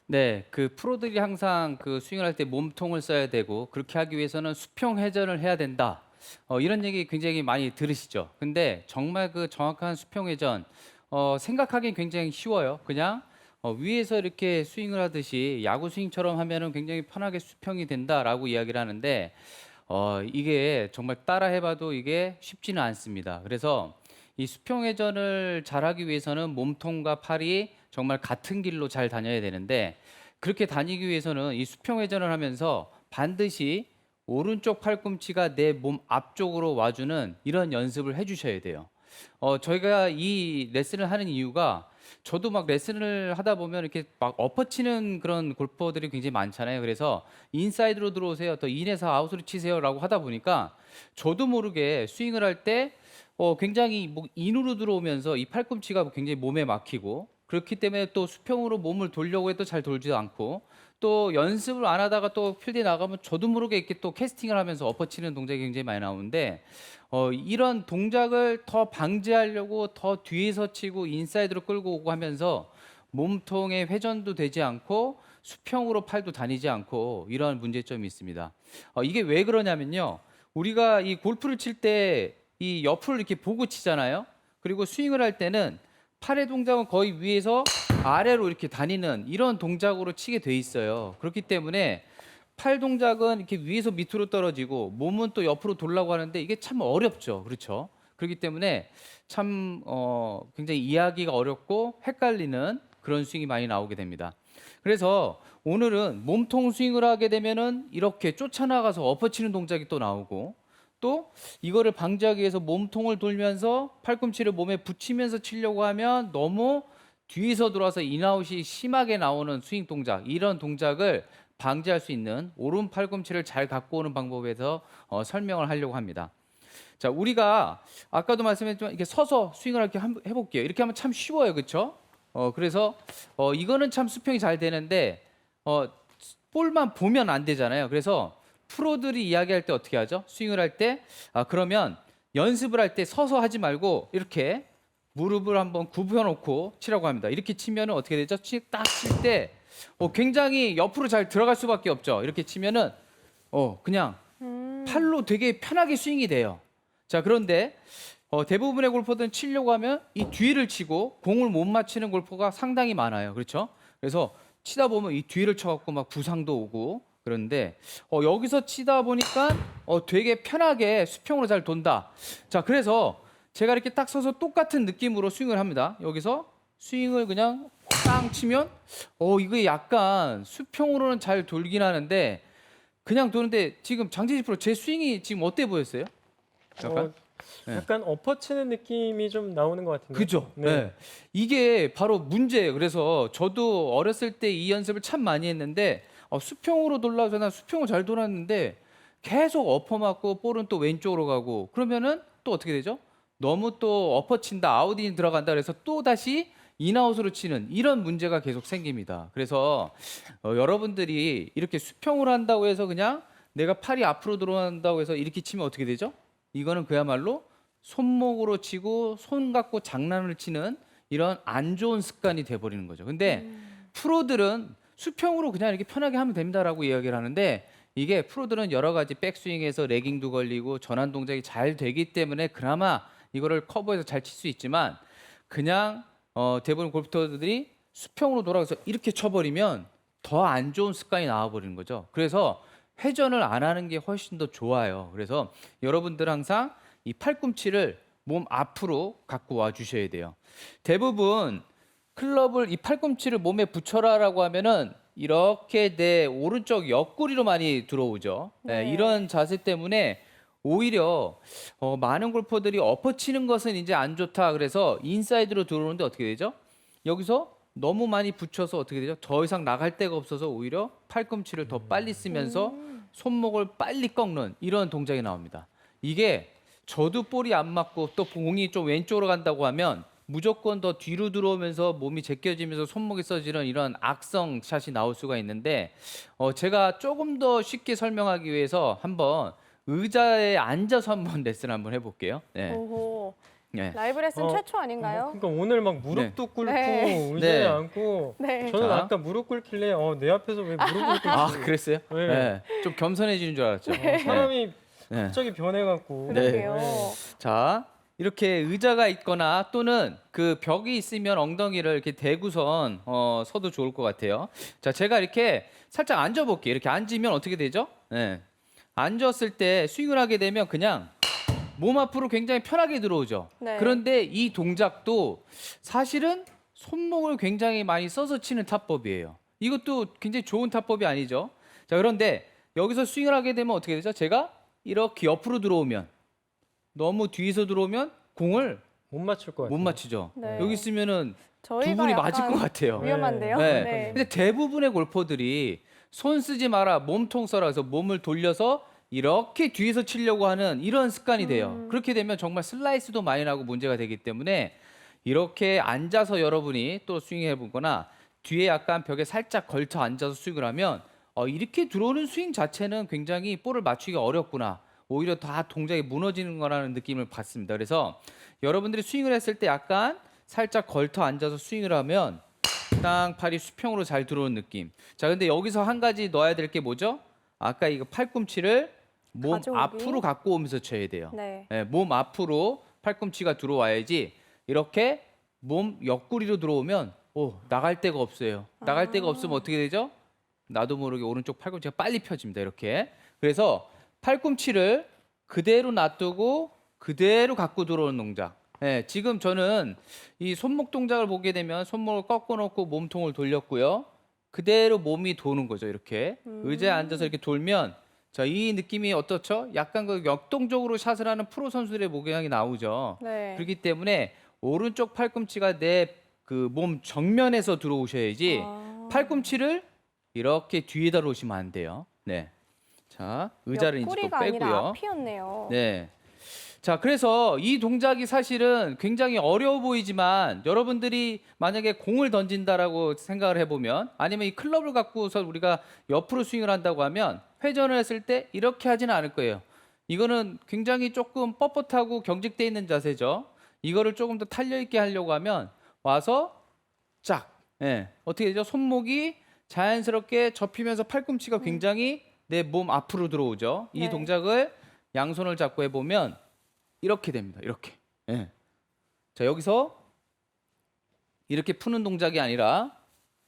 네, 그 프로들이 항상 그 스윙을 할 때 몸통을 써야 되고 그렇게 하기 위해서는 수평 회전을 해야 된다. 이런 얘기 굉장히 많이 들으시죠. 근데 정말 그 정확한 수평 회전 생각하기는 굉장히 쉬워요. 그냥 위에서 이렇게 스윙을 하듯이 야구 스윙처럼 하면은 굉장히 편하게 수평이 된다라고 이야기를 하는데 이게 정말 따라 해봐도 이게 쉽지는 않습니다. 그래서 이 수평 회전을 잘하기 위해서는 몸통과 팔이 정말 같은 길로 잘 다녀야 되는데 그렇게 다니기 위해서는 이 수평 회전을 하면서 반드시 오른쪽 팔꿈치가 내 몸 앞쪽으로 와주는 이런 연습을 해주셔야 돼요. 저희가 이 레슨을 하는 이유가 저도 막 레슨을 하다 보면 이렇게 막 엎어치는 그런 골퍼들이 굉장히 많잖아요. 그래서 인사이드로 들어오세요. 더 인에서 아웃으로 치세요라고 하다 보니까 저도 모르게 스윙을 할 때 굉장히 뭐 인으로 들어오면서 이 팔꿈치가 굉장히 몸에 막히고 그렇기 때문에 또 수평으로 몸을 돌려고 해도 잘 돌지도 않고 또 연습을 안 하다가 또 필드에 나가면 저도 모르게 이렇게 또 캐스팅을 하면서 엎어치는 동작이 굉장히 많이 나오는데 이런 동작을 더 방지하려고 더 뒤에서 치고 인사이드로 끌고 오고 하면서 몸통의 회전도 되지 않고 수평으로 팔도 다니지 않고 이런 문제점이 있습니다. 이게 왜 그러냐면요. 우리가 이 골프를 칠 때 이 옆을 이렇게 보고 치잖아요. 그리고 스윙을 할 때는 팔의 동작은 거의 위에서 아래로 이렇게 다니는 이런 동작으로 치게 돼 있어요. 그렇기 때문에 팔 동작은 이렇게 위에서 밑으로 떨어지고 몸은 또 옆으로 돌라고 하는데 이게 참 어렵죠. 그렇죠? 그렇기 때문에 참 굉장히 이해하기가 어렵고 헷갈리는 그런 스윙이 많이 나오게 됩니다. 그래서 오늘은 몸통 스윙을 하게 되면은 이렇게 쫓아나가서 엎어치는 동작이 또 나오고 또 이거를 방지하기 위해서 몸통을 돌면서 팔꿈치를 몸에 붙이면서 치려고 하면 너무 뒤에서 돌아서 인아웃이 심하게 나오는 스윙 동작 이런 동작을 방지할 수 있는 오른 팔꿈치를 잘 갖고 오는 방법에서 설명을 하려고 합니다. 자, 우리가 아까도 말씀했지만 이렇게 서서 스윙을 이렇게 해볼게요. 이렇게 하면 참 쉬워요, 그렇죠? 그래서 이거는 참 수평이 잘 되는데 볼만 보면 안 되잖아요. 그래서 프로들이 이야기할 때 어떻게 하죠? 스윙을 할 때 그러면 연습을 할 때 서서 하지 말고 이렇게 무릎을 한번 굽혀 놓고 치라고 합니다. 이렇게 치면은 어떻게 되죠? 딱 칠 때 굉장히 옆으로 잘 들어갈 수밖에 없죠. 이렇게 치면은 그냥 팔로 되게 편하게 스윙이 돼요. 자, 그런데 대부분의 골퍼들은 치려고 하면 이 뒤를 치고 공을 못 맞히는 골퍼가 상당히 많아요. 그렇죠? 그래서 치다 보면 이 뒤를 쳐갖고 막 부상도 오고 그런데 여기서 치다 보니까 되게 편하게 수평으로 잘 돈다. 자, 그래서 제가 이렇게 딱 서서 똑같은 느낌으로 스윙을 합니다. 여기서 스윙을 그냥 땅 치면 이게 약간 수평으로는 잘 돌긴 하는데 그냥 도는데 지금 장재지 프로 제 스윙이 지금 어때 보였어요? 약간? 어, 네. 약간 엎어치는 느낌이 좀 나오는 것 같은데. 그죠? 네. 네. 이게 바로 문제예요. 그래서 저도 어렸을 때 이 연습을 참 많이 했는데 수평으로 돌라서 난 수평을 잘 돌았는데 계속 엎어맞고 볼은 또 왼쪽으로 가고 그러면은 또 어떻게 되죠? 너무 또 엎어친다, 아웃인 들어간다 그래서 또 다시 인아웃으로 치는 이런 문제가 계속 생깁니다. 그래서 여러분들이 이렇게 수평으로 한다고 해서 그냥 내가 팔이 앞으로 들어간다고 해서 이렇게 치면 어떻게 되죠? 이거는 그야말로 손목으로 치고 손 갖고 장난을 치는 이런 안 좋은 습관이 돼버리는 거죠. 근데 프로들은 수평으로 그냥 이렇게 편하게 하면 됩니다라고 이야기를 하는데 이게 프로들은 여러 가지 백스윙에서 레깅도 걸리고 전환 동작이 잘 되기 때문에 그나마 이거를 커버해서 잘 칠 수 있지만 그냥 대부분 골프터들이 수평으로 돌아가서 이렇게 쳐버리면 더 안 좋은 습관이 나와버리는 거죠. 그래서 회전을 안 하는 게 훨씬 더 좋아요. 그래서 여러분들 항상 이 팔꿈치를 몸 앞으로 갖고 와 주셔야 돼요. 대부분 클럽을 이 팔꿈치를 몸에 붙여라라고 하면은 이렇게 내 오른쪽 옆구리로 많이 들어오죠. 네, 네. 이런 자세 때문에 오히려 많은 골퍼들이 엎어치는 것은 이제 안 좋다 그래서 인사이드로 들어오는데 어떻게 되죠? 여기서 너무 많이 붙여서 어떻게 되죠? 더 이상 나갈 데가 없어서 오히려 팔꿈치를 더 빨리 쓰면서 손목을 빨리 꺾는 이런 동작이 나옵니다. 이게 저도 볼이 안 맞고 또 공이 좀 왼쪽으로 간다고 하면 무조건 더 뒤로 들어오면서 몸이 제껴지면서 손목이 써지는 이런 악성 샷이 나올 수가 있는데 제가 조금 더 쉽게 설명하기 위해서 한번 의자에 앉아서 한번 레슨 한번 해볼게요. 네. 오호. 네. 라이브 레슨 최초 아닌가요? 그러니까 오늘 막 무릎도 꿇고 네. 의자에 네. 앉고 네. 저는 자. 아까 무릎 꿇길래 내 앞에서 왜 무릎을 꿇지? 아, 그랬어요? 네. 네. 좀 겸손해지는 줄 알았죠. 사람이 네. 갑자기 변해갖고. 그러게요. 자, 이렇게 의자가 있거나 또는 그 벽이 있으면 엉덩이를 이렇게 대고선 서도 좋을 것 같아요. 자, 제가 이렇게 살짝 앉아볼게요. 이렇게 앉으면 어떻게 되죠? 네. 앉았을 때 스윙을 하게 되면 그냥 몸 앞으로 굉장히 편하게 들어오죠. 네. 그런데 이 동작도 사실은 손목을 굉장히 많이 써서 치는 타법이에요. 이것도 굉장히 좋은 타법이 아니죠. 자, 그런데 여기서 스윙을 하게 되면 어떻게 되죠? 제가 이렇게 옆으로 들어오면 너무 뒤에서 들어오면 공을 못 맞출 것 같아요. 못 맞히죠. 네. 여기 있으면은 두 저희가 분이 약간 맞을 것 같아요. 위험한데요. 네. 네. 근데 대부분의 골퍼들이 손 쓰지 마라, 몸통 써라 해서 몸을 돌려서 이렇게 뒤에서 치려고 하는 이런 습관이 돼요. 그렇게 되면 정말 슬라이스도 많이 나고 문제가 되기 때문에 이렇게 앉아서 여러분이 또 스윙해 보거나 뒤에 약간 벽에 살짝 걸쳐 앉아서 스윙을 하면 이렇게 들어오는 스윙 자체는 굉장히 볼을 맞추기가 어렵구나. 오히려 다 동작이 무너지는 거라는 느낌을 받습니다. 그래서 여러분들이 스윙을 했을 때 약간 살짝 걸터 앉아서 스윙을 하면 땅팔이 수평으로 잘 들어오는 느낌. 자, 근데 여기서 한 가지 넣어야 될 게 뭐죠? 아까 이거 팔꿈치를 몸 가져오기. 앞으로 갖고 오면서 쳐야 돼요. 네. 네, 몸 앞으로 팔꿈치가 들어와야지 이렇게 몸 옆구리로 들어오면 나갈 데가 없어요. 나갈 데가 없으면 어떻게 되죠? 나도 모르게 오른쪽 팔꿈치가 빨리 펴집니다. 이렇게. 그래서 팔꿈치를 그대로 놔두고 그대로 갖고 들어오는 동작. 네, 지금 저는 이 손목 동작을 보게 되면 손목을 꺾어 놓고 몸통을 돌렸고요. 그대로 몸이 도는 거죠. 이렇게. 의자에 앉아서 이렇게 돌면 자, 이 느낌이 어떻죠? 약간 그 역동적으로 샷을 하는 프로 선수들의 모양이 나오죠. 네. 그렇기 때문에 오른쪽 팔꿈치가 내 그 몸 정면에서 들어오셔야지 팔꿈치를 이렇게 뒤에다 놓으시면 안 돼요. 네. 자, 의자를 이제 또 옆구리가 아니라 빼고요. 앞이었네요. 네. 자, 그래서 이 동작이 사실은 굉장히 어려워 보이지만 여러분들이 만약에 공을 던진다라고 생각을 해보면 아니면 이 클럽을 갖고서 우리가 옆으로 스윙을 한다고 하면 회전을 했을 때 이렇게 하지는 않을 거예요. 이거는 굉장히 조금 뻣뻣하고 경직돼 있는 자세죠. 이거를 조금 더 탄력 있게 하려고 하면 와서 쫙, 어떻게 되죠? 손목이 자연스럽게 접히면서 팔꿈치가 굉장히 내 몸 앞으로 들어오죠. 이 네. 동작을 양손을 잡고 해보면 이렇게 됩니다. 이렇게. 자, 여기서 이렇게 푸는 동작이 아니라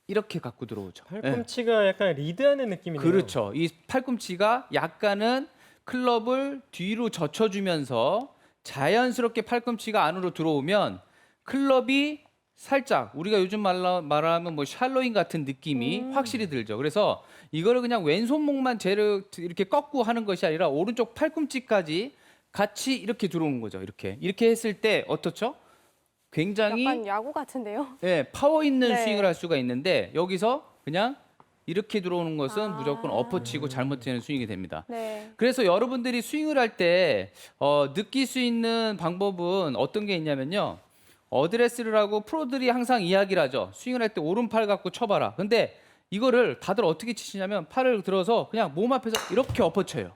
이렇게 갖고 들어오죠. 팔꿈치가 약간 리드하는 느낌이네요. 그렇죠. 이 팔꿈치가 약간은 클럽을 뒤로 젖혀주면서 자연스럽게 팔꿈치가 안으로 들어오면 클럽이 살짝 우리가 요즘 말하면 뭐 샬로잉 같은 느낌이 확실히 들죠. 그래서 이거를 그냥 왼손목만 쟤를 이렇게 꺾고 하는 것이 아니라 오른쪽 팔꿈치까지 같이 이렇게 들어오는 거죠. 이렇게 했을 때 어떻죠? 굉장히 약간 야구 같은데요. 파워 있는 네. 스윙을 할 수가 있는데 여기서 그냥 이렇게 들어오는 것은 무조건 엎어치고 잘못되는 스윙이 됩니다. 네. 그래서 여러분들이 스윙을 할 때 느낄 수 있는 방법은 어떤 게 있냐면요. 어드레스를 하고 프로들이 항상 이야기를 하죠. 스윙을 할 때 오른팔 갖고 쳐봐라. 근데 이거를 다들 어떻게 치시냐면 팔을 들어서 그냥 몸 앞에서 이렇게 엎어쳐요.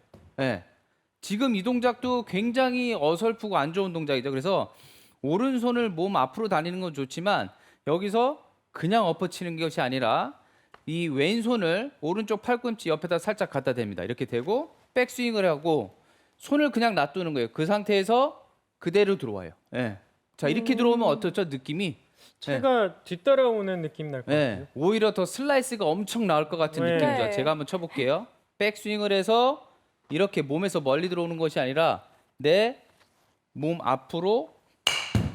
지금 이 동작도 굉장히 어설프고 안 좋은 동작이죠. 그래서 오른손을 몸 앞으로 다니는 건 좋지만 여기서 그냥 엎어치는 것이 아니라 이 왼손을 오른쪽 팔꿈치 옆에다 살짝 갖다 댑니다. 이렇게 대고 백스윙을 하고 손을 그냥 놔두는 거예요. 그 상태에서 그대로 들어와요. 자, 이렇게 들어오면 어떻죠? 느낌이 채가 뒤따라오는 느낌 날 것 같아요. 오히려 더 슬라이스가 엄청 나올 것 같은 네. 느낌이죠. 네. 제가 한번 쳐볼게요. 백스윙을 해서 이렇게 몸에서 멀리 들어오는 것이 아니라 내 몸 앞으로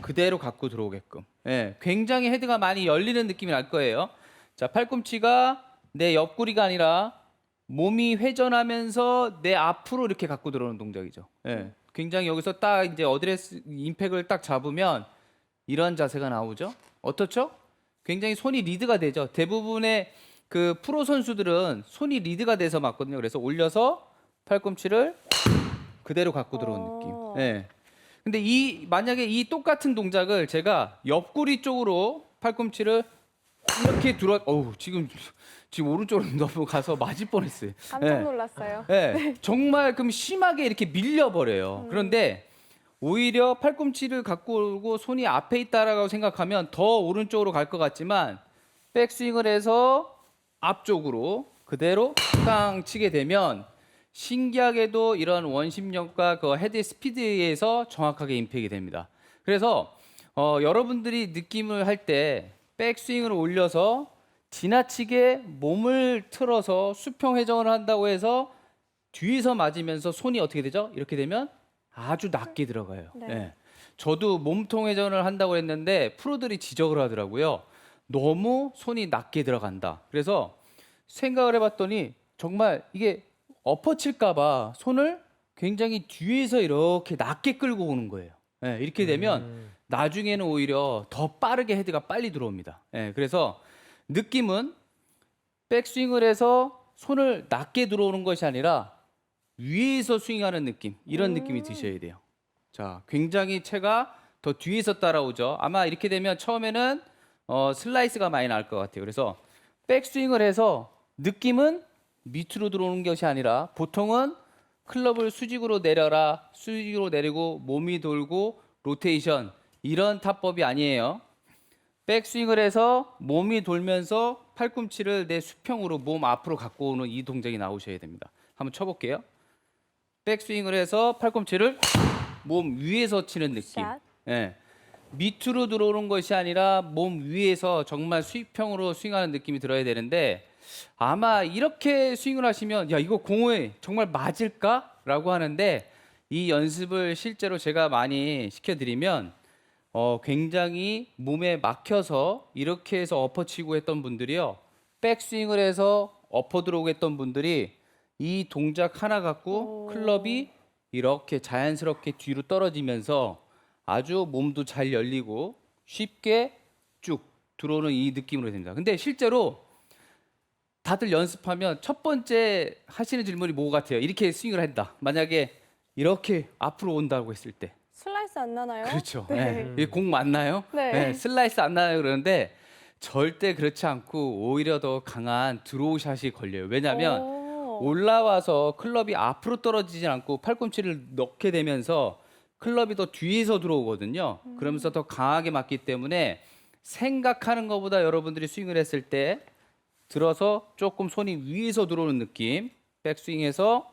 그대로 갖고 들어오게끔. 굉장히 헤드가 많이 열리는 느낌이 날 거예요. 자, 팔꿈치가 내 옆구리가 아니라 몸이 회전하면서 내 앞으로 이렇게 갖고 들어오는 동작이죠. 굉장히 여기서 딱 이제 어드레스 임팩을 딱 잡으면 이런 자세가 나오죠. 어떻죠? 굉장히 손이 리드가 되죠. 대부분의 그 프로 선수들은 손이 리드가 돼서 맞거든요. 그래서 올려서 팔꿈치를 그대로 갖고 들어오는 느낌. 근데 만약에 이 똑같은 동작을 제가 옆구리 쪽으로 팔꿈치를 이렇게 지금 오른쪽으로 넘어가서 맞을 뻔했어요. 깜짝 놀랐어요. 정말 그럼 심하게 이렇게 밀려버려요. 그런데 오히려 팔꿈치를 갖고 오고 손이 앞에 있다라고 생각하면 더 오른쪽으로 갈 것 같지만 백스윙을 해서 앞쪽으로 그대로 땅 치게 되면 신기하게도 이런 원심력과 그 헤드 스피드에 의해서 정확하게 임팩이 됩니다. 그래서 여러분들이 느낌을 할 때 백스윙을 올려서 지나치게 몸을 틀어서 수평 회전을 한다고 해서 뒤에서 맞으면서 손이 어떻게 되죠? 이렇게 되면 아주 낮게 들어가요. 네. 예. 저도 몸통 회전을 한다고 했는데 프로들이 지적을 하더라고요. 너무 손이 낮게 들어간다. 그래서 생각을 해봤더니 정말 이게 엎어칠까 봐 손을 굉장히 뒤에서 이렇게 낮게 끌고 오는 거예요. 예, 이렇게 되면 나중에는 오히려 더 빠르게 헤드가 빨리 들어옵니다. 예, 그래서 느낌은 백스윙을 해서 손을 낮게 들어오는 것이 아니라 위에서 스윙하는 느낌, 이런 느낌이 드셔야 돼요. 자, 굉장히 채가 더 뒤에서 따라오죠. 아마 이렇게 되면 처음에는 슬라이스가 많이 나올 것 같아요. 그래서 백스윙을 해서 느낌은 밑으로 들어오는 것이 아니라 보통은 클럽을 수직으로 내려라, 수직으로 내리고 몸이 돌고 로테이션, 이런 타법이 아니에요. 백스윙을 해서 몸이 돌면서 팔꿈치를 내 수평으로 몸 앞으로 갖고 오는 이 동작이 나오셔야 됩니다. 한번 쳐볼게요. 백스윙을 해서 팔꿈치를 몸 위에서 치는 느낌. 샷. 예. 밑으로 들어오는 것이 아니라 몸 위에서 정말 수평으로 스윙하는 느낌이 들어야 되는데 아마 이렇게 스윙을 하시면 야 이거 공에 정말 맞을까라고 하는데 이 연습을 실제로 제가 많이 시켜드리면 굉장히 몸에 막혀서 이렇게 해서 엎어치고 했던 분들이요 백스윙을 해서 엎어 들어오고 했던 분들이 이 동작 하나 갖고 클럽이 이렇게 자연스럽게 뒤로 떨어지면서 아주 몸도 잘 열리고 쉽게 쭉 들어오는 이 느낌으로 됩니다. 근데 실제로 다들 연습하면 첫 번째 하시는 질문이 뭐 같아요? 이렇게 스윙을 한다. 만약에 이렇게 앞으로 온다고 했을 때. 슬라이스 안 나나요? 그렇죠. 네. 네. 공 맞나요? 네. 슬라이스 안 나요 그러는데 절대 그렇지 않고 오히려 더 강한 드로우샷이 걸려요. 왜냐하면 올라와서 클럽이 앞으로 떨어지진 않고 팔꿈치를 넣게 되면서 클럽이 더 뒤에서 들어오거든요. 그러면서 더 강하게 맞기 때문에 생각하는 것보다 여러분들이 스윙을 했을 때 들어서 조금 손이 위에서 들어오는 느낌, 백스윙에서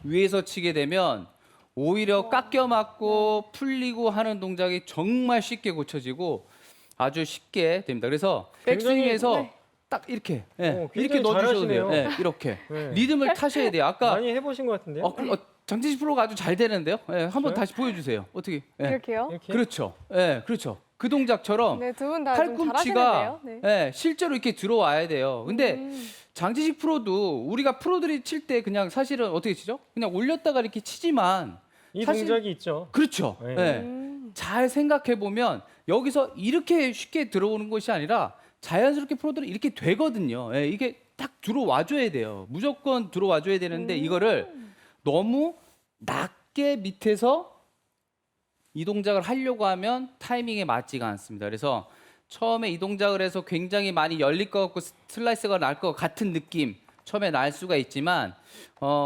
위에서 치게 되면 오히려 깎여 맞고 풀리고 하는 동작이 정말 쉽게 고쳐지고 아주 쉽게 됩니다. 그래서 굉장히, 백스윙에서 네. 딱 이렇게 굉장히 이렇게 넣어주셔도 돼요. 잘하시네요. 이렇게 네. 리듬을 타셔야 돼요. 아까 많이 해보신 것 같은데요? 장태식 프로가 아주 잘 되는데요. 한번 저요? 다시 보여주세요. 어떻게? 이렇게요? 이렇게? 그렇죠. 그렇죠. 그 동작처럼 네, 두 분 다 좀 팔꿈치가 잘하시는데요. 네. 실제로 이렇게 들어와야 돼요. 근데 장지식 프로도 우리가 프로들이 칠 때 그냥 사실은 어떻게 치죠? 그냥 올렸다가 이렇게 치지만 이 사실- 동작이 있죠. 그렇죠. 네. 잘 생각해 보면 여기서 이렇게 쉽게 들어오는 것이 아니라 자연스럽게 프로들은 이렇게 되거든요. 이게 딱 들어와 줘야 돼요. 무조건 들어와 줘야 되는데 이거를 너무 낮게 밑에서 이 동작을 하려고 하면 타이밍에 맞지가 않습니다. 그래서 처음에 이 동작을 해서 굉장히 많이 열릴 것 같고 슬라이스가 날 것 같은 느낌 처음에 날 수가 있지만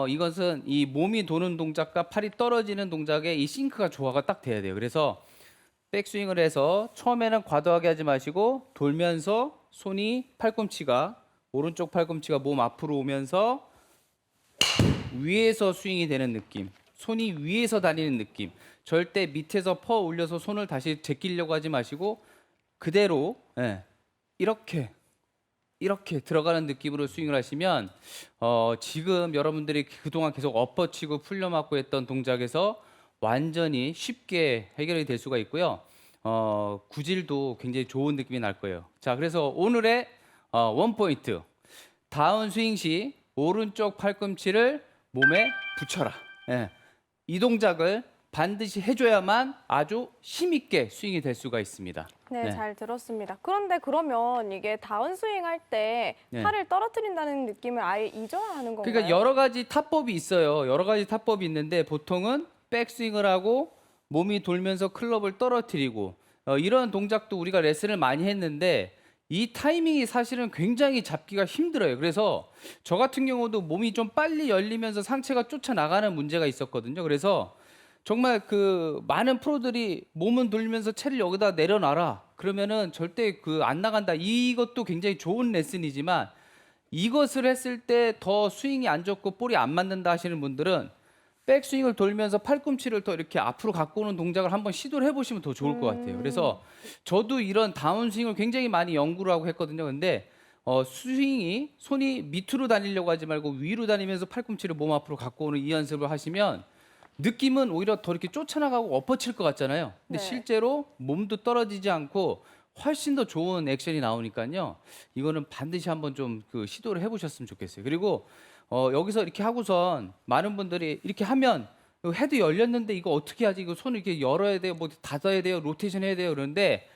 이것은 이 몸이 도는 동작과 팔이 떨어지는 동작에 이 싱크가 조화가 딱 돼야 돼요. 그래서 백스윙을 해서 처음에는 과도하게 하지 마시고 돌면서 손이 팔꿈치가 오른쪽 팔꿈치가 몸 앞으로 오면서 위에서 스윙이 되는 느낌, 손이 위에서 다니는 느낌. 절대 밑에서 퍼 올려서 손을 다시 제끼려고 하지 마시고 그대로 이렇게 들어가는 느낌으로 스윙을 하시면 지금 여러분들이 그동안 계속 엎어치고 풀려맞고 했던 동작에서 완전히 쉽게 해결이 될 수가 있고요. 구질도 굉장히 좋은 느낌이 날 거예요. 자, 그래서 오늘의 원포인트. 다운 스윙 시 오른쪽 팔꿈치를 몸에 붙여라. 이 동작을 반드시 해줘야만 아주 힘있게 스윙이 될 수가 있습니다. 네, 잘 들었습니다. 그런데 그러면 이게 다운스윙 할 때 네. 팔을 떨어뜨린다는 느낌을 아예 잊어야 하는 건가요? 그러니까 여러 가지 타법이 있어요. 여러 가지 타법이 있는데 보통은 백스윙을 하고 몸이 돌면서 클럽을 떨어뜨리고 이런 동작도 우리가 레슨을 많이 했는데 이 타이밍이 사실은 굉장히 잡기가 힘들어요. 그래서 저 같은 경우도 몸이 좀 빨리 열리면서 상체가 쫓아나가는 문제가 있었거든요. 그래서 정말 그 많은 프로들이 몸은 돌리면서 채를 여기다 내려놔라. 그러면은 절대 그 안 나간다. 이것도 굉장히 좋은 레슨이지만 이것을 했을 때 더 스윙이 안 좋고 볼이 안 맞는다 하시는 분들은 백스윙을 돌면서 팔꿈치를 더 이렇게 앞으로 갖고 오는 동작을 한번 시도를 해보시면 더 좋을 것 같아요. 그래서 저도 이런 다운스윙을 굉장히 많이 연구를 하고 했거든요. 근데 스윙이 손이 밑으로 다니려고 하지 말고 위로 다니면서 팔꿈치를 몸 앞으로 갖고 오는 이 연습을 하시면 느낌은 오히려 더 이렇게 쫓아나가고 엎어칠 것 같잖아요. 근데 네. 실제로 몸도 떨어지지 않고 훨씬 더 좋은 액션이 나오니까요. 이거는 반드시 한번 좀 그 시도를 해보셨으면 좋겠어요. 그리고 여기서 이렇게 하고선 많은 분들이 이렇게 하면 헤드 열렸는데 이거 어떻게 하지? 이거 손을 이렇게 열어야 돼요, 뭐 닫아야 돼요, 로테이션 해야 돼요. 그러는데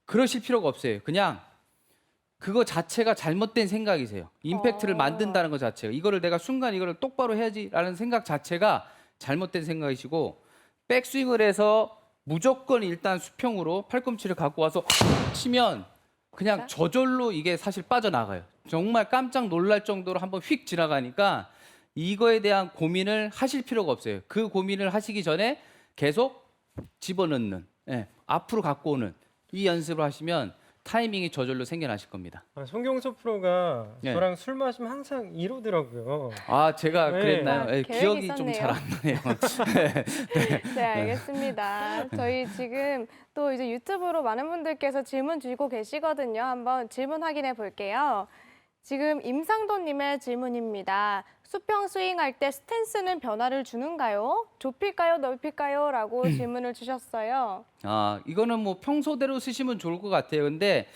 그러실 필요가 없어요. 그냥 그거 자체가 잘못된 생각이세요. 임팩트를 만든다는 것 자체가 이거를 내가 순간 이거를 똑바로 해야지라는 생각 자체가 잘못된 생각이시고 백스윙을 해서 무조건 일단 수평으로 팔꿈치를 갖고 와서 치면 그냥 저절로 이게 사실 빠져나가요. 정말 깜짝 놀랄 정도로 한번 휙 지나가니까 이거에 대한 고민을 하실 필요가 없어요. 그 고민을 하시기 전에 계속 집어넣는, 앞으로 갖고 오는 이 연습을 하시면 타이밍이 저절로 생겨나실 겁니다. 송경수 프로가 네. 저랑 술 마시면 항상 이러더라고요. 아, 제가 네. 그랬나요? 아, 계획이 기억이 좀 있었네요. 잘 안 나네요. 네, 알겠습니다. 저희 지금 또 이제 유튜브로 많은 분들께서 질문 주시고 계시거든요. 한번 질문 확인해 볼게요. 지금 임상도님의 질문입니다. 수평 스윙할 때 스탠스는 변화를 주는가요? 좁힐까요? 넓힐까요? 라고 질문을 주셨어요. 아, 이거는 뭐 평소대로 쓰시면 좋을 것 같아요. 근데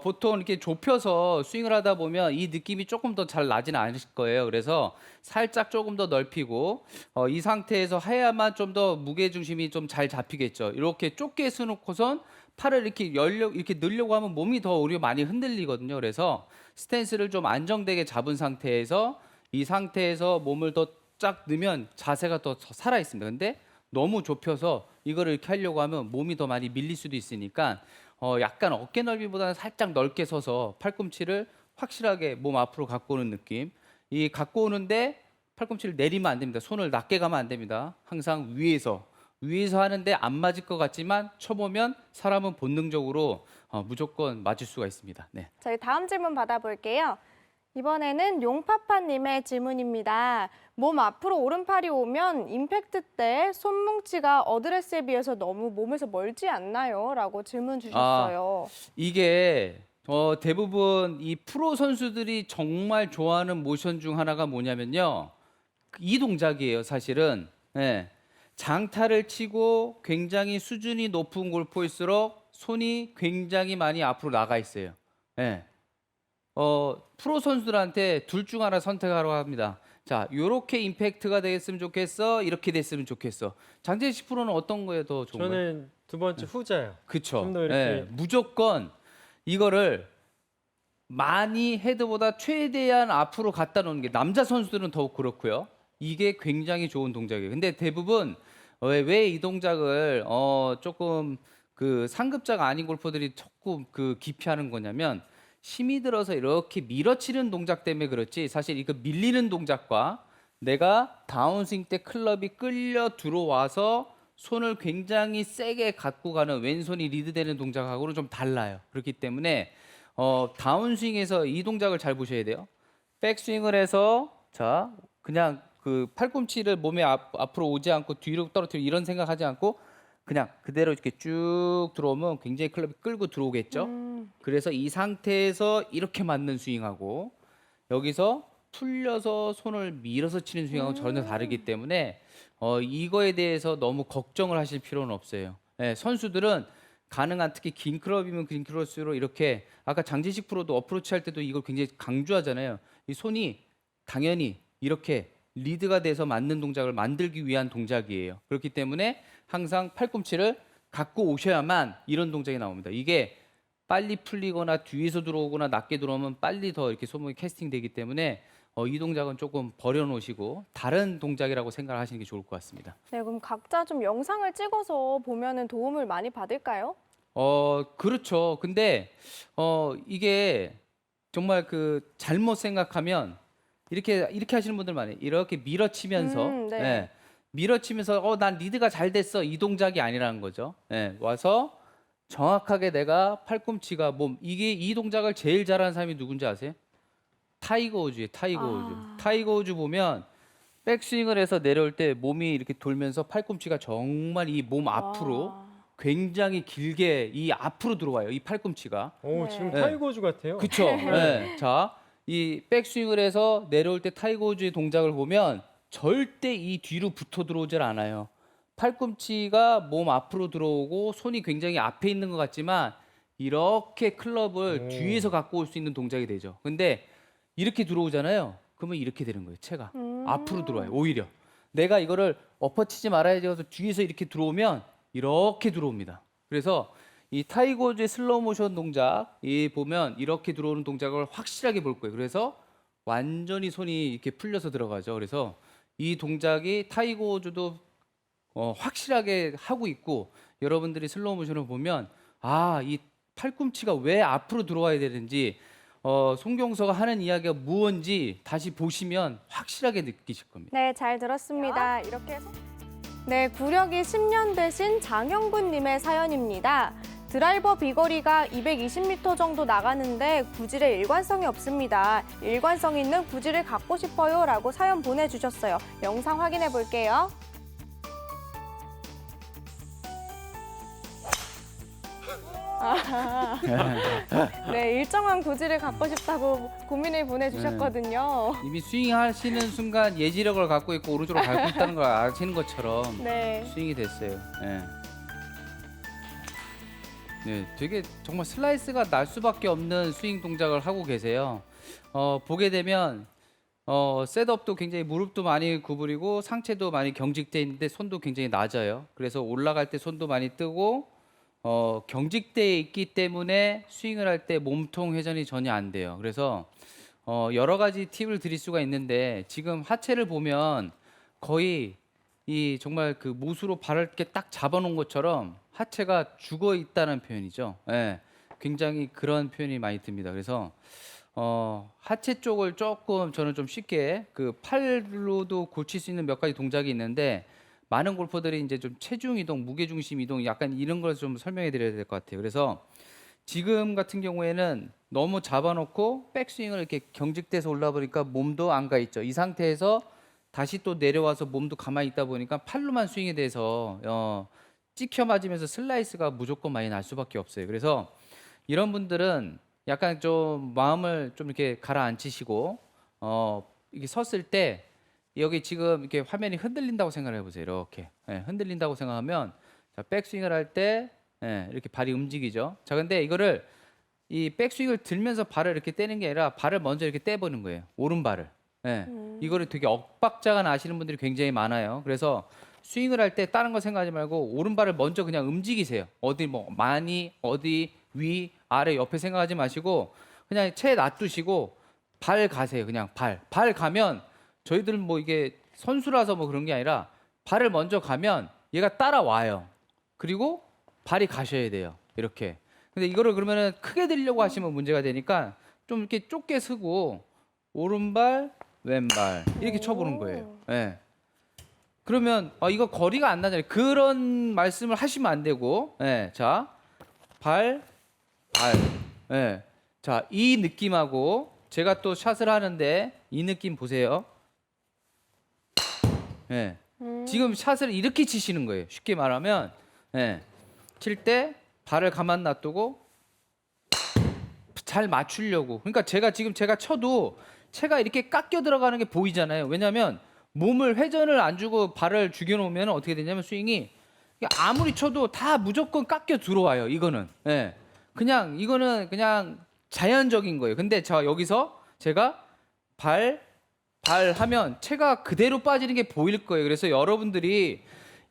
보통 이렇게 좁혀서 스윙을 하다 보면 이 느낌이 조금 더 잘 나지는 않으실 거예요. 그래서 살짝 조금 더 넓히고 이 상태에서 해야만 좀 더 무게 중심이 좀 잘 잡히겠죠. 이렇게 좁게 쓰놓고선 팔을 이렇게 이렇게 늘려고 하면 몸이 더 오히려 많이 흔들리거든요. 그래서 스탠스를 좀 안정되게 잡은 상태에서 이 상태에서 몸을 더 쫙 넣으면 자세가 더 살아 있습니다. 근데 너무 좁혀서 이거를 이렇게 하려고 하면 몸이 더 많이 밀릴 수도 있으니까 약간 어깨 넓이보다는 살짝 넓게 서서 팔꿈치를 확실하게 몸 앞으로 갖고 오는 느낌. 이 갖고 오는데 팔꿈치를 내리면 안 됩니다. 손을 낮게 가면 안 됩니다. 항상 위에서 하는데 안 맞을 것 같지만 쳐보면 사람은 본능적으로 무조건 맞을 수가 있습니다. 네. 저희 다음 질문 받아볼게요. 이번에는 용파파님의 질문입니다. 몸 앞으로 오른팔이 오면 임팩트 때 손뭉치가 어드레스에 비해서 너무 몸에서 멀지 않나요? 라고 질문 주셨어요. 이게 대부분 이 프로 선수들이 정말 좋아하는 모션 중 하나가 뭐냐면요. 이 동작이에요, 사실은. 네. 장타를 치고 굉장히 수준이 높은 골퍼일수록 손이 굉장히 많이 앞으로 나가 있어요. 네. 프로 선수들한테 둘 중 하나 선택하라고 합니다. 자, 요렇게 임팩트가 됐으면 좋겠어. 이렇게 됐으면 좋겠어. 장재식 프로는 어떤 거에 더 좋은 거예요? 저는 두 번째 후자요. 그쵸. 좀더 이렇게- 예, 무조건 이거를 많이 헤드보다 최대한 앞으로 갖다 놓는 게 남자 선수들은 더욱 그렇고요. 이게 굉장히 좋은 동작이에요. 근데 대부분 왜 이 동작을 조금 그 상급자가 아닌 골퍼들이 조금 그 기피하는 거냐면 힘이 들어서 이렇게 밀어치는 동작 때문에 그렇지 사실 이거 밀리는 동작과 내가 다운스윙 때 클럽이 끌려 들어와서 손을 굉장히 세게 갖고 가는 왼손이 리드되는 동작하고는 좀 달라요. 그렇기 때문에 다운스윙에서 이 동작을 잘 보셔야 돼요. 백스윙을 해서 자 그냥 그 팔꿈치를 몸에 앞으로 오지 않고 뒤로 떨어뜨리고 이런 생각하지 않고 그냥 그대로 이렇게 쭉 들어오면 굉장히 클럽이 끌고 들어오겠죠. 그래서 이 상태에서 이렇게 맞는 스윙하고 여기서 풀려서 손을 밀어서 치는 스윙하고 전혀 다르기 때문에 이거에 대해서 너무 걱정을 하실 필요는 없어요. 예, 선수들은 가능한 특히 긴 클럽이면 긴 클럽으로 이렇게 아까 장재식 프로도 어프로치 할 때도 이걸 굉장히 강조하잖아요. 이 손이 당연히 이렇게 리드가 돼서 맞는 동작을 만들기 위한 동작이에요. 그렇기 때문에 항상 팔꿈치를 갖고 오셔야만 이런 동작이 나옵니다. 이게 빨리 풀리거나 뒤에서 들어오거나 낮게 들어오면 빨리 더 이렇게 손목이 캐스팅되기 때문에 이 동작은 조금 버려놓으시고 다른 동작이라고 생각하시는 게 좋을 것 같습니다. 네, 그럼 각자 좀 영상을 찍어서 보면은 도움을 많이 받을까요? 그렇죠. 근데 이게 정말 그 잘못 생각하면 이렇게 하시는 분들 많아요. 이렇게 밀어치면서 네. 예, 밀어치면서 난 리드가 잘 됐어 이 동작이 아니라는 거죠. 예, 와서 정확하게 내가 팔꿈치가 이게 이 동작을 제일 잘하는 사람이 누군지 아세요? 타이거 우즈예요. 타이거 우즈. 타이거 우즈 보면 백스윙을 해서 내려올 때 몸이 이렇게 돌면서 팔꿈치가 정말 이 몸 앞으로 와. 굉장히 길게 이 앞으로 들어와요. 이 팔꿈치가. 오, 네. 지금 네. 타이거즈 같아요. 그쵸? 네. 자, 이 백스윙을 해서 내려올 때 타이거 우즈의 동작을 보면 절대 이 뒤로 붙어 들어오질 않아요. 팔꿈치가 몸 앞으로 들어오고 손이 굉장히 앞에 있는 것 같지만 이렇게 클럽을 오. 뒤에서 갖고 올 수 있는 동작이 되죠. 근데 이렇게 들어오잖아요. 그러면 이렇게 되는 거예요. 채가 앞으로 들어와요. 오히려 내가 이거를 엎어치지 말아야지 해서 뒤에서 이렇게 들어오면 이렇게 들어옵니다. 그래서 이 타이거 우즈의 슬로우 모션 동작 이 보면 이렇게 들어오는 동작을 확실하게 볼 거예요. 그래서 완전히 손이 이렇게 풀려서 들어가죠. 그래서 이 동작이 타이거 우즈도 확실하게 하고 있고 여러분들이 슬로우 모션을 보면 이 팔꿈치가 왜 앞으로 들어와야 되는지 송경서가 하는 이야기가 무언지 다시 보시면 확실하게 느끼실 겁니다. 네, 잘 들었습니다. 이렇게 해서 네, 구력이 10년 되신 장영군님의 사연입니다. 드라이버 비거리가 220m 정도 나가는데 구질에 일관성이 없습니다. 일관성 있는 구질을 갖고 싶어요 라고 사연 보내주셨어요. 영상 확인해 볼게요. 네, 일정한 구질을 갖고 싶다고 고민을 보내주셨거든요. 이미 스윙하시는 순간 예지력을 갖고 있고 오른쪽으로 밟고 있다는 걸 아시는 것처럼 네. 스윙이 됐어요. 네. 네, 되게 정말 슬라이스가 날 수밖에 없는 스윙 동작을 하고 계세요. 보게 되면 셋업도 굉장히 무릎도 많이 구부리고 상체도 많이 경직돼 있는데 손도 굉장히 낮아요. 그래서 올라갈 때 손도 많이 뜨고 경직돼 있기 때문에 스윙을 할 때 몸통 회전이 전혀 안 돼요. 그래서 여러 가지 팁을 드릴 수가 있는데 지금 하체를 보면 거의 이 정말 그 못으로 발을 이렇게 딱 잡아놓은 것처럼 하체가 죽어 있다는 표현이죠. 예, 굉장히 그런 표현이 많이 듭니다. 그래서 하체 쪽을 조금 저는 좀 쉽게 그 팔로도 고칠 수 있는 몇 가지 동작이 있는데 많은 골퍼들이 이제 좀 체중 이동, 무게 중심 이동 약간 이런 걸 좀 설명해 드려야 될 것 같아요. 그래서 지금 같은 경우에는 너무 잡아놓고 백스윙을 이렇게 경직돼서 올라보니까 몸도 안 가 있죠. 이 상태에서 다시 또 내려와서 몸도 가만히 있다 보니까 팔로만 스윙에 대해서 찍혀 맞으면서 슬라이스가 무조건 많이 날 수밖에 없어요. 그래서 이런 분들은 약간 좀 마음을 좀 이렇게 가라앉히시고 이게 섰을 때 여기 지금 이렇게 화면이 흔들린다고 생각을 해보세요. 이렇게 흔들린다고 생각하면 자, 백스윙을 할 때 이렇게 발이 움직이죠. 자, 근데 이거를 이 백스윙을 들면서 발을 이렇게 떼는 게 아니라 발을 먼저 이렇게 떼보는 거예요. 오른발을. 이거를 되게 엇박자가 나시는 분들이 굉장히 많아요. 그래서 스윙을 할 때 다른 거 생각하지 말고 오른발을 먼저 그냥 움직이세요. 어디 뭐 많이 어디 위 아래 옆에 생각하지 마시고 그냥 채 놔두시고 발 가세요. 그냥 발 가면 저희들은 뭐 이게 선수라서 뭐 그런 게 아니라 발을 먼저 가면 얘가 따라와요. 그리고 발이 가셔야 돼요. 이렇게. 근데 이거를 그러면은 크게 들려고 하시면 문제가 되니까 좀 이렇게 좁게 쓰고 오른발 왼발 이렇게 쳐보는 거예요. 예. 그러면 이거 거리가 안 나잖아요. 그런 말씀을 하시면 안 되고, 자 발. 자, 이 느낌하고 제가 또 샷을 하는데 이 느낌 보세요. 지금 샷을 이렇게 치시는 거예요. 쉽게 말하면 칠 때 발을 가만 놔두고 잘 맞추려고. 그러니까 제가 쳐도 채가 이렇게 깎여 들어가는 게 보이잖아요. 왜냐하면 몸을 회전을 안 주고 발을 죽여놓으면 어떻게 되냐면 스윙이 아무리 쳐도 다 무조건 깎여 들어와요. 이거는 이거는 그냥 자연적인 거예요. 근데 여기서 제가 발 하면 채가 그대로 빠지는 게 보일 거예요. 그래서 여러분들이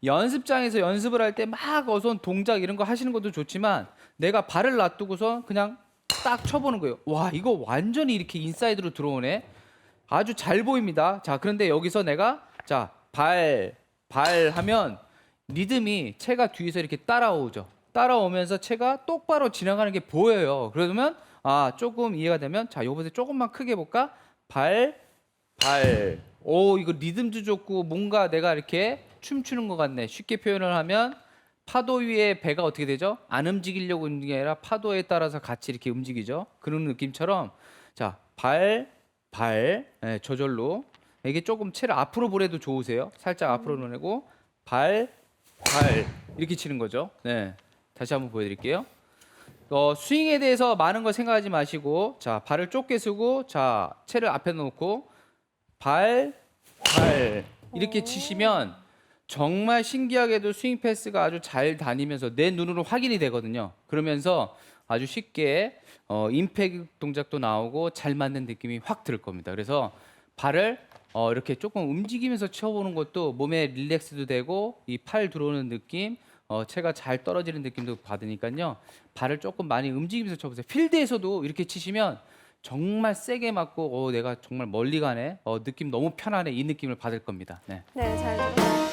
연습장에서 연습을 할 때 막 어선 동작 이런 거 하시는 것도 좋지만 내가 발을 놔두고서 그냥 딱 쳐보는 거예요. 와, 이거 완전히 이렇게 인사이드로 들어오네. 아주 잘 보입니다. 자, 그런데 여기서 내가 발 하면 리듬이 채가 뒤에서 이렇게 따라오죠. 따라오면서 채가 똑바로 지나가는 게 보여요. 그러면 조금 이해가 되면 자, 요번에 조금만 크게 볼까? 발. 오, 이거 리듬도 좋고 뭔가 내가 이렇게 춤추는 것 같네. 쉽게 표현을 하면 파도 위에 배가 어떻게 되죠? 안 움직이려고 움직이는 게 아니라 파도에 따라서 같이 이렇게 움직이죠. 그런 느낌처럼 자, 저절로 이게 조금 채를 앞으로 보내도 좋으세요. 살짝 앞으로 보내고 발 이렇게 치는 거죠. 네, 다시 한번 보여드릴게요. 스윙에 대해서 많은 걸 생각하지 마시고 자, 발을 좁게 쓰고 자, 채를 앞에 놓고 발 이렇게 치시면 정말 신기하게도 스윙 패스가 아주 잘 다니면서 내 눈으로 확인이 되거든요. 그러면서 아주 쉽게 임팩트 동작도 나오고 잘 맞는 느낌이 확 들 겁니다. 그래서 발을 이렇게 조금 움직이면서 쳐보는 것도 몸에 릴렉스도 되고 이 팔 들어오는 느낌, 채가 잘 떨어지는 느낌도 받으니까요. 발을 조금 많이 움직이면서 쳐보세요. 필드에서도 이렇게 치시면 정말 세게 맞고 내가 정말 멀리 가네, 느낌 너무 편하네 이 느낌을 받을 겁니다. 네. 네, 잘 들었습니다.